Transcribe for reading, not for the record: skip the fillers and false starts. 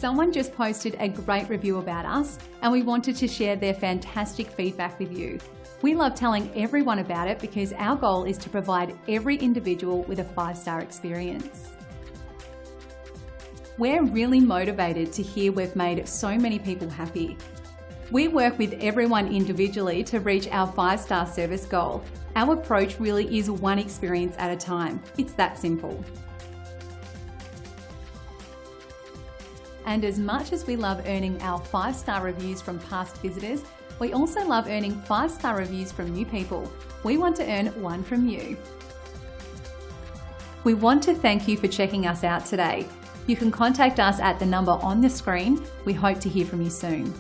Someone just posted a great review about us and we wanted to share their fantastic feedback with you. We love telling everyone about it because our goal is to provide every individual with a 5-star experience. We're really motivated to hear we've made so many people happy. We work with everyone individually to reach our 5-star service goal. Our approach really is one experience at a time. It's that simple. And as much as we love earning our 5-star reviews from past visitors, we also love earning 5-star reviews from new people. We want to earn one from you. We want to thank you for checking us out today. You can contact us at the number on the screen. We hope to hear from you soon.